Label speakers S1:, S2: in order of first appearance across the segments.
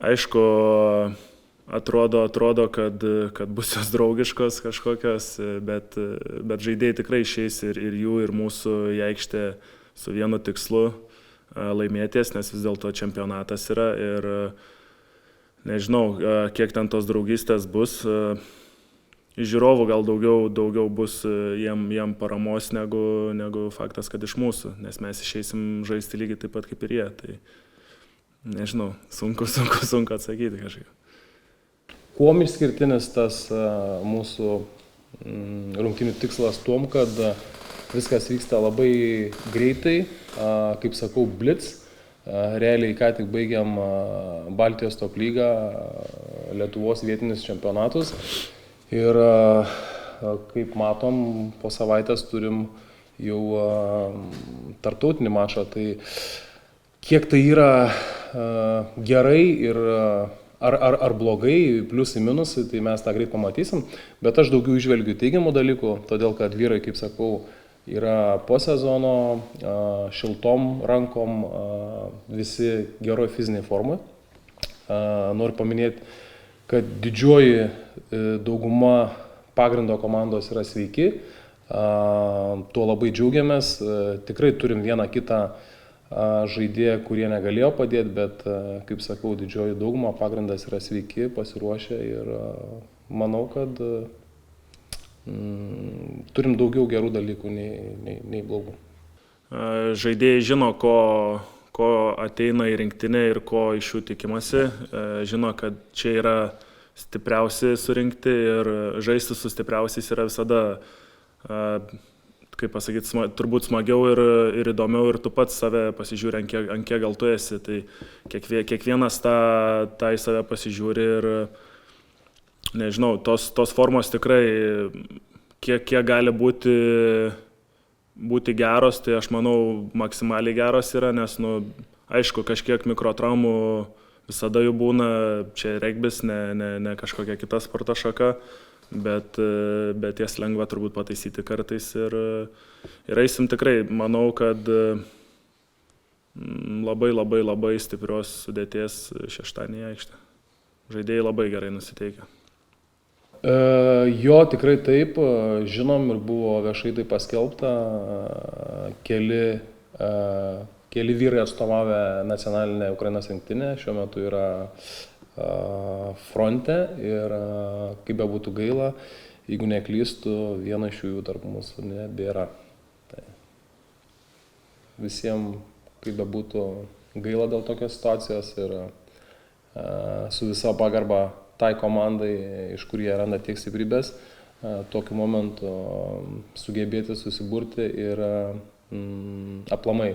S1: Aišku, atrodo, kad bus jos draugiškos kažkokios, bet žaidėjai tikrai išeis ir jų, ir mūsų į aikštę su vienu tikslu laimėties, nes vis dėlto čempionatas yra ir nežinau, kiek ten tos draugystės bus. Iš žiūrovų gal daugiau bus jiem paramos negu faktas, kad iš mūsų, nes mes išeisim žaisti lygiai taip pat kaip ir jie. Tai nežinau, sunku atsakyti kažkaip.
S2: Kuom išskirtinis tas mūsų rungtynių tikslas tuom, kad viskas vyksta labai greitai, kaip sakau, blitz. Realiai ką tik baigiam Baltijos top lygą, Lietuvos vietinius čempionatus. Ir kaip matom, po savaitės turim jau tarptautinį mačą. Tai kiek tai yra gerai ir ar blogai, pliusai, minusai, tai mes tą greit pamatysim. Bet aš daugiau įžvelgiu teigiamų dalykų, todėl kad vyrai, kaip sakau, yra po sezono, šiltom rankom, visi geroj fiziniai formai. Noriu paminėti, kad didžioji dauguma pagrindo komandos yra sveiki. Tuo labai džiaugiamės. Tikrai turim vieną kitą žaidėjų, kurie negalėjo padėti, bet, kaip sakau, didžioji dauguma pagrindas yra sveiki, pasiruošę ir manau, kad turim daugiau gerų dalykų nei blogų.
S1: Žaidėjai žino, ko ateina į rinktinę ir ko iš jų tikimasi. Žino, kad čia yra stipriausi surinkti ir žaisti su stipriausiais yra visada kaip pasakyti, turbūt smagiau ir įdomiau ir tu pats save pasižiūri, ant kiek gal tu esi. Tai kiekvienas tą į save pasižiūri ir nežinau, tos formos tikrai, kiek gali būti geros, tai aš manau maksimaliai geros yra, nes, aišku, kažkiek mikrotraumų visada jų būna, čia regbis, ne kažkokia kita sporto šaka. Bet jas lengva turbūt pataisyti kartais ir eisim tikrai, manau, kad labai stiprios sudėties šeštadienį į aikštę. Žaidėjai labai gerai nusiteikę.
S2: Jo, tikrai taip, žinom ir buvo viešai tai paskelbta, keli vyrai atstovavę nacionalinę Ukrainos rinktinę, šiuo metu yra fronte ir kaip bebūtų gaila, jeigu neklystu, viena iš jų tarp mūsų nebėra. Tai visiems, kaip bebūtų gaila dėl tokios situacijos ir su visa pagarba tai komandai, iš kur jie randa tiek stiprybės, tokiu momentu sugebėti susiburti ir aplamai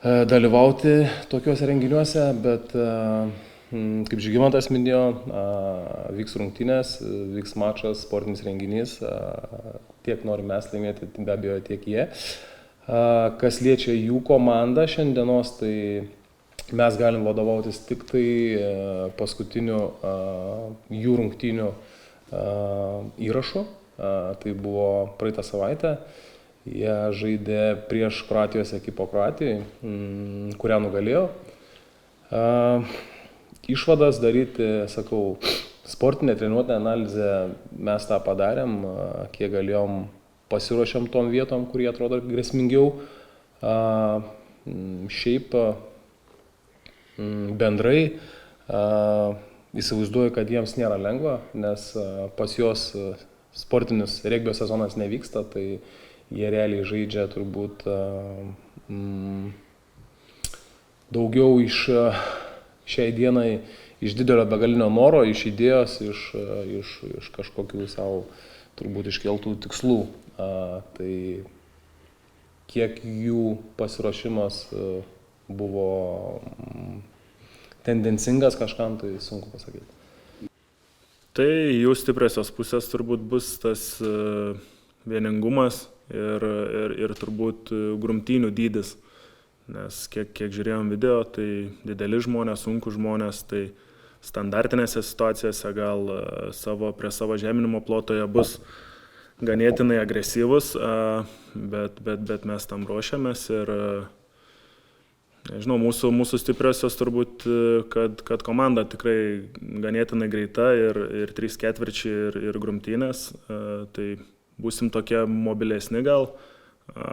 S2: dalyvauti tokiuose renginiuose, bet kaip Žygimantas minėjo, vyks rungtynės, vyks mačas, sportinis renginys, tiek norim mes laimėti, be abejo, tiek jie. Kas liečia jų komandą šiandienos, tai mes galim vadovautis tik tai paskutiniu jų rungtynių įrašu. Tai buvo praeitą savaitę. Jie žaidė prieš Kroatijos ekipą Kroatijai, kurią nugalėjo. Išvadas daryti, sakau, sportinę treniruotę analizę mes tą padarėm, kiek galėjom pasiruošėm tom vietom, kurie atrodo grėsmingiau. Šiaip bendrai įsivaizduoju, kad jiems nėra lengva, nes pas juos sportinis regbio sezonas nevyksta, tai jie realiai žaidžia turbūt daugiau iš šiai dienai iš didelio begalinio noro, iš idėjos, iš kažkokių savo turbūt iškeltų tikslų. Tai kiek jų pasiruošimas buvo tendencingas kažkam, tai sunku pasakyti.
S1: Tai jų stipriosios pusės turbūt bus tas vieningumas ir turbūt grumtynių dydis. Nes kiek žiūrėjom video, tai dideli žmonės, sunku žmonės, tai standartinėse situacijose gal prie savo žeminimo plotoje bus ganėtinai agresyvus, bet mes tam ruošiamės ir Nežinau, mūsų stipriosios turbūt, kad komanda tikrai ganėtinai greita ir 3 ketvirčiai ir grumtynės, tai būsim tokie mobilesni gal,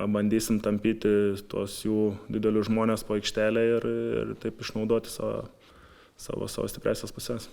S1: bandysim tampyti tos jų didelius žmonės po aikštelę ir taip išnaudoti savo stipriasias pusės.